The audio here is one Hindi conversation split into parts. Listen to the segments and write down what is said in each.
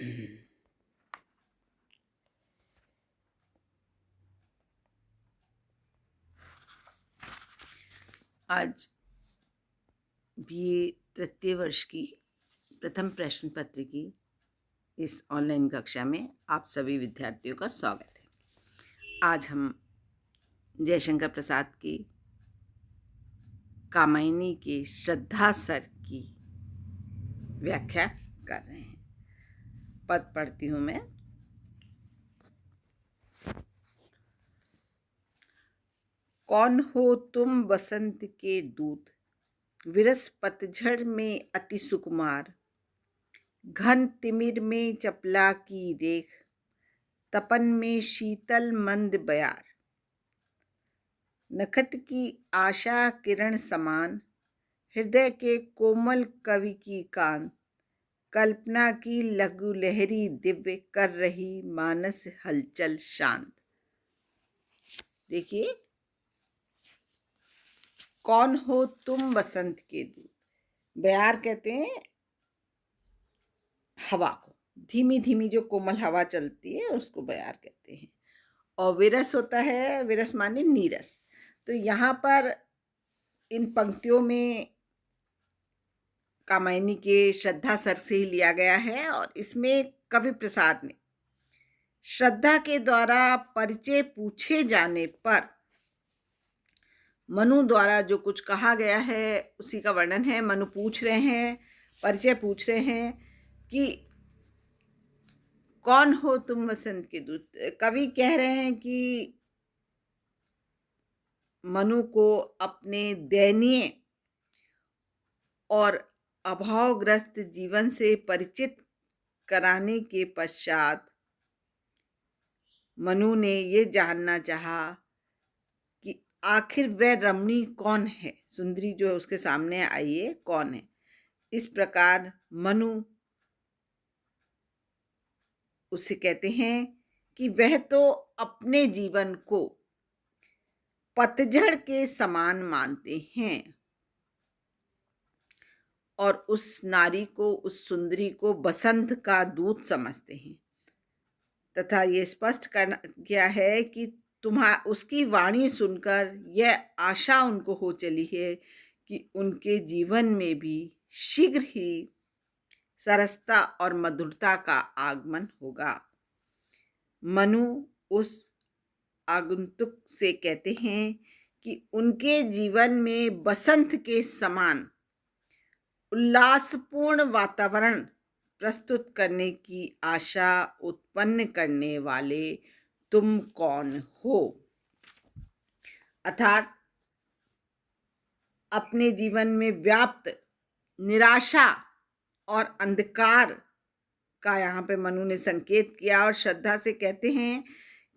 आज बीए तृतीय वर्ष की प्रथम प्रश्न पत्र की इस ऑनलाइन कक्षा में आप सभी विद्यार्थियों का स्वागत है। आज हम जयशंकर प्रसाद की कामायनी के श्रद्धा सर की व्याख्या कर रहे हैं। पद पढ़ती हूँ मैं। कौन हो तुम बसंत के दूत, विरस पतझड़ में अति सुकुमार, घन तिमिर में चपला की रेख, तपन में शीतल मंद बयार, नखत की आशा किरण समान, हृदय के कोमल कवि की कान, कल्पना की लघु लहरी दिव्य कर रही मानस हलचल शांत। देखिए, कौन हो तुम बसंत के दूत। बयार कहते हैं हवा को, धीमी धीमी जो कोमल हवा चलती है उसको बयार कहते हैं। और विरस होता है, विरस माने नीरस। तो यहाँ पर इन पंक्तियों में कामायनी के श्रद्धा सर से ही लिया गया है और इसमें कवि प्रसाद ने श्रद्धा के द्वारा परिचय पूछे जाने पर मनु द्वारा जो कुछ कहा गया है उसी का वर्णन है। मनु पूछ रहे हैं, परिचय पूछ रहे हैं कि कौन हो तुम बसंत के दूत। कवि कह रहे हैं कि मनु को अपने दयनीय और अभावग्रस्त जीवन से परिचित कराने के पश्चात मनु ने ये जानना चाहा कि आखिर वह रमणी कौन है, सुंदरी जो उसके सामने आई है कौन है। इस प्रकार मनु उसे कहते हैं कि वह तो अपने जीवन को पतझड़ के समान मानते हैं और उस नारी को, उस सुंदरी को बसंत का दूत समझते हैं तथा ये स्पष्ट करना किया है कि उसकी वाणी सुनकर यह आशा उनको हो चली है कि उनके जीवन में भी शीघ्र ही सरसता और मधुरता का आगमन होगा। मनु उस आगंतुक से कहते हैं कि उनके जीवन में बसंत के समान उल्लासपूर्ण वातावरण प्रस्तुत करने की आशा उत्पन्न करने वाले तुम कौन हो। अर्थात अपने जीवन में व्याप्त निराशा और अंधकार का यहाँ पे मनु ने संकेत किया और श्रद्धा से कहते हैं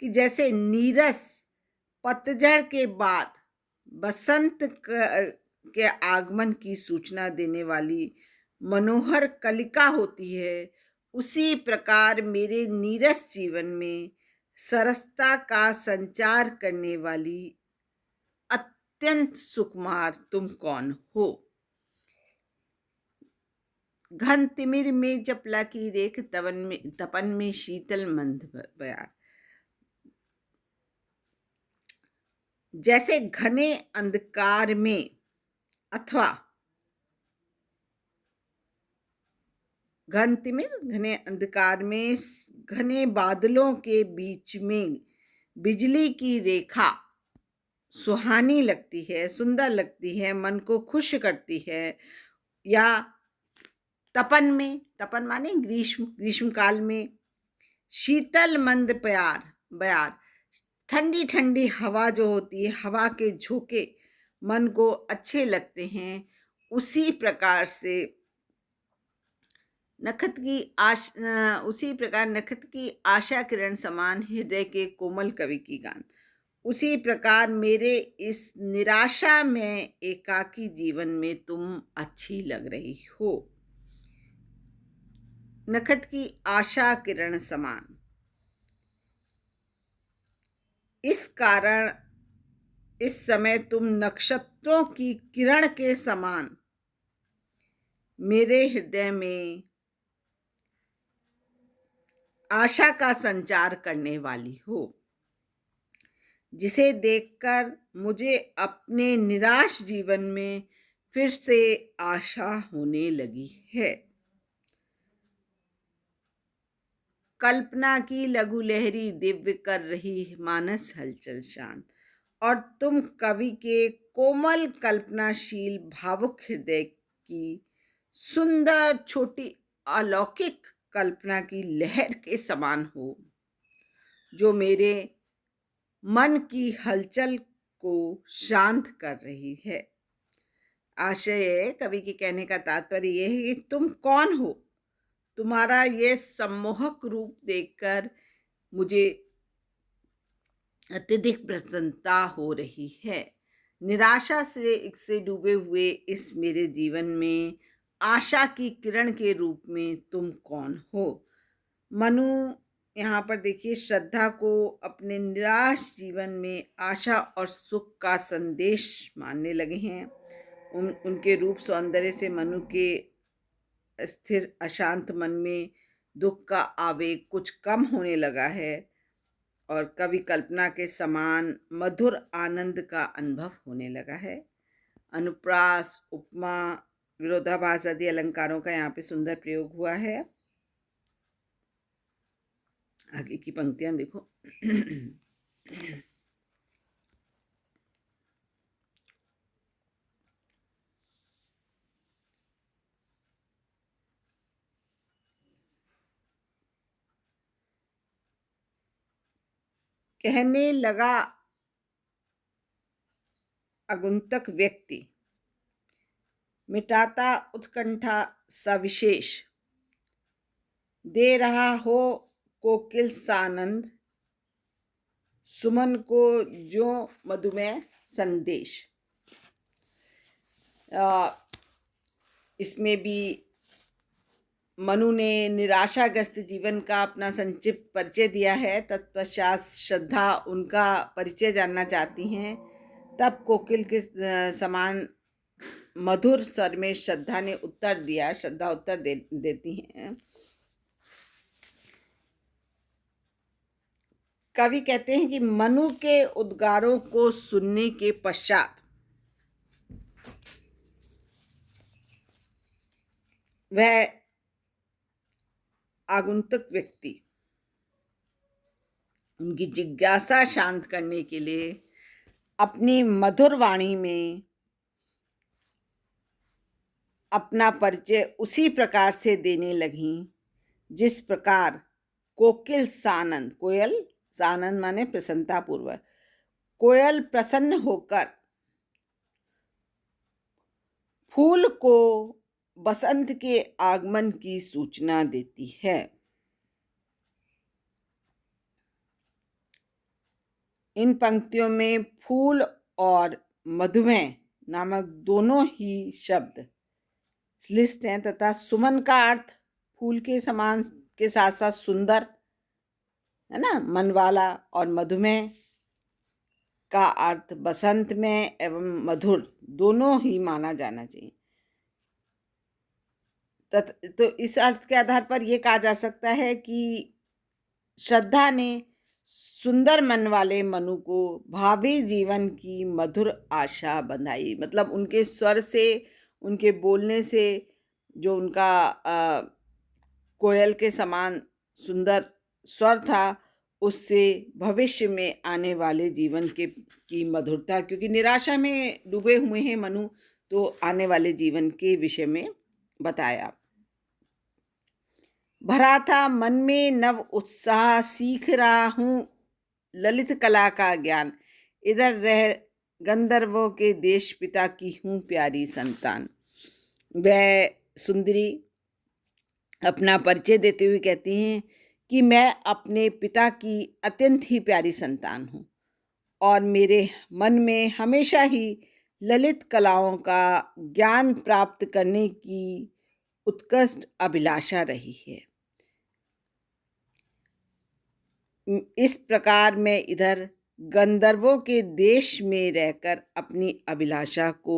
कि जैसे नीरस पतझड़ के बाद बसंत के आगमन की सूचना देने वाली मनोहर कलिका होती है, उसी प्रकार मेरे नीरस जीवन में सरसता का संचार करने वाली अत्यंत सुकुमार तुम कौन हो। घन तिमिर में चपला की रेख, तपन में शीतल मंद बयार। जैसे घने अंधकार में अथवा घन तिमिर, घने अंधकार में, घने बादलों के बीच में बिजली की रेखा सुहानी लगती है, सुंदर लगती है, मन को खुश करती है। या तपन में, तपन माने ग्रीष्म काल में, शीतल मंद बयार, ठंडी ठंडी हवा जो होती है, हवा के झोंके मन को अच्छे लगते हैं। उसी प्रकार नखत की आशा किरण समान हृदय के कोमल कवि की गान। उसी प्रकार मेरे इस निराशा में एकाकी जीवन में तुम अच्छी लग रही हो। नखत की आशा किरण समान, इस कारण इस समय तुम नक्षत्रों की किरण के समान मेरे हृदय में आशा का संचार करने वाली हो, जिसे देखकर मुझे अपने निराश जीवन में फिर से आशा होने लगी है। कल्पना की लघु लहरी दिव्य कर रही मानस हलचल शांत, और तुम कवि के कोमल कल्पनाशील भावुक हृदय की सुंदर छोटी अलौकिक कल्पना की लहर के समान हो, जो मेरे मन की हलचल को शांत कर रही है। आशय कवि के कहने का तात्पर्य यह है कि तुम कौन हो। तुम्हारा ये सम्मोहक रूप देखकर मुझे अत्यधिक प्रसन्नता हो रही है। निराशा से डूबे हुए इस मेरे जीवन में आशा की किरण के रूप में तुम कौन हो। मनु यहाँ पर देखिए श्रद्धा को अपने निराश जीवन में आशा और सुख का संदेश मानने लगे हैं। उनके रूप सौंदर्य से मनु के स्थिर अशांत मन में दुख का आवेग कुछ कम होने लगा है और कवि कल्पना के समान मधुर आनंद का अनुभव होने लगा है। अनुप्रास, उपमा, विरोधाभास आदि अलंकारों का यहाँ पे सुंदर प्रयोग हुआ है। आगे की पंक्तियां देखो। कहने लगा आगंतुक व्यक्ति, मिटाता उत्कंठा सविशेष, दे रहा हो कोकिल सानंद, सुमन को जो मधुमेह संदेश। इसमें भी मनु ने निराशाग्रस्त जीवन का अपना संक्षिप्त परिचय दिया है। तत्पश्चात श्रद्धा उनका परिचय जानना चाहती हैं। तब कोकिल के समान मधुर स्वर में श्रद्धा ने उत्तर दिया। श्रद्धा उत्तर देती हैं। कवि कहते हैं कि मनु के उद्गारों को सुनने के पश्चात वह आगंतुक व्यक्ति उनकी जिज्ञासा शांत करने के लिए अपनी मधुर वाणी में अपना परिचय उसी प्रकार से देने लगी जिस प्रकार कोकिल सानंद, कोयल सानंद माने प्रसन्नता पूर्वक, कोयल प्रसन्न होकर फूल को बसंत के आगमन की सूचना देती है। इन पंक्तियों में फूल और मधुमेह नामक दोनों ही शब्द श्लिष्ट हैं तथा सुमन का अर्थ फूल के समान के साथ साथ सुंदर है ना, मन वाला, और मधुमेह का अर्थ बसंत में एवं मधुर दोनों ही माना जाना चाहिए। तो इस अर्थ के आधार पर यह कहा जा सकता है कि श्रद्धा ने सुंदर मन वाले मनु को भावी जीवन की मधुर आशा बंधाई। मतलब उनके स्वर से, उनके बोलने से, जो उनका कोयल के समान सुंदर स्वर था, उससे भविष्य में आने वाले जीवन की मधुरता, क्योंकि निराशा में डूबे हुए हैं मनु, तो आने वाले जीवन के विषय में बताया। भरा था मन में नव उत्साह, सीख रहा हूँ ललित कला का ज्ञान, इधर रह गंधर्वों के देश पिता की हूँ प्यारी संतान। वह सुंदरी अपना परिचय देते हुए कहती हैं कि मैं अपने पिता की अत्यंत ही प्यारी संतान हूँ और मेरे मन में हमेशा ही ललित कलाओं का ज्ञान प्राप्त करने की उत्कृष्ट अभिलाषा रही है। इस प्रकार मैं इधर गंधर्वों के देश में रहकर अपनी अभिलाषा को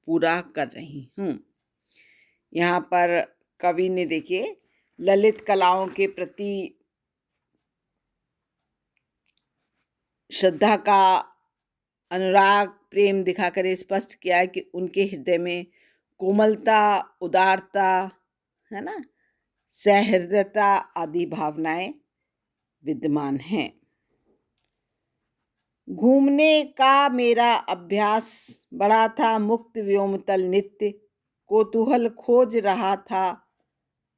पूरा कर रही हूँ। यहाँ पर कवि ने देखिए ललित कलाओं के प्रति श्रद्धा का अनुराग प्रेम दिखाकर स्पष्ट किया है कि उनके हृदय में कोमलता, उदारता, है ना, सहृदयता आदि भावनाएं विद्यमान हैं। घूमने का मेरा अभ्यास बड़ा था, मुक्त व्योमतल नित्य कोतूहल खोज रहा था,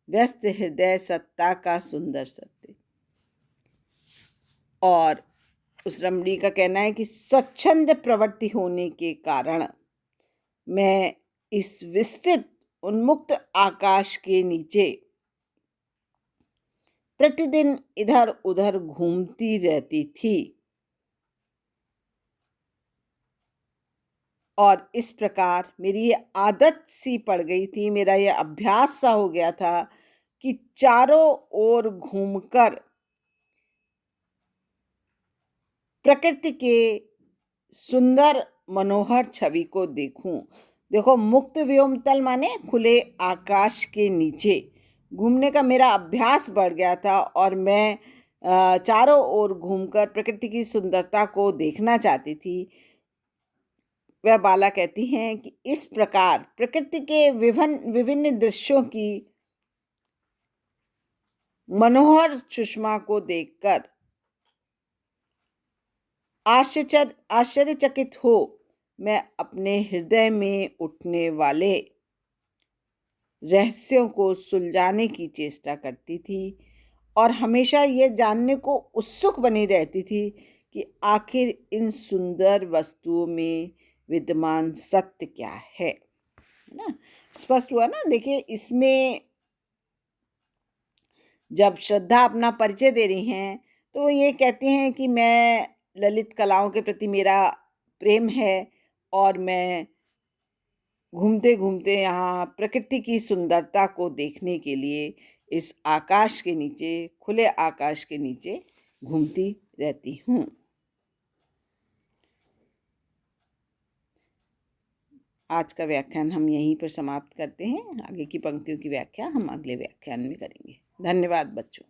व्यस्त हृदय सत्ता का सुंदर सत्य। और उस रमणी का कहना है कि स्वच्छंद प्रवृत्ति होने के कारण मैं इस विस्तृत उन्मुक्त आकाश के नीचे प्रतिदिन इधर उधर घूमती रहती थी और इस प्रकार मेरी ये आदत सी पड़ गई थी, मेरा ये अभ्यास सा हो गया था कि चारों ओर घूमकर प्रकृति के सुंदर मनोहर छवि को देखूं। देखो, मुक्त व्योमतल माने खुले आकाश के नीचे घूमने का मेरा अभ्यास बढ़ गया था और मैं चारों ओर घूमकर प्रकृति की सुंदरता को देखना चाहती थी। वह बाला कहती हैं कि इस प्रकार प्रकृति के विभिन्न विभिन्न दृश्यों की मनोहर सुषमा को देखकर आश्चर्यचकित हो मैं अपने हृदय में उठने वाले रहस्यों को सुलझाने की चेष्टा करती थी और हमेशा यह जानने को उत्सुक बनी रहती थी कि आखिर इन सुंदर वस्तुओं में विद्यमान सत्य क्या है ना। स्पष्ट हुआ ना। देखिए, इसमें जब श्रद्धा अपना परिचय दे रही हैं तो ये कहती हैं कि मैं ललित कलाओं के प्रति मेरा प्रेम है और मैं घूमते घूमते यहाँ प्रकृति की सुंदरता को देखने के लिए इस आकाश के नीचे, खुले आकाश के नीचे घूमती रहती हूँ। आज का व्याख्यान हम यहीं पर समाप्त करते हैं। आगे की पंक्तियों की व्याख्या हम अगले व्याख्यान में करेंगे। धन्यवाद बच्चों।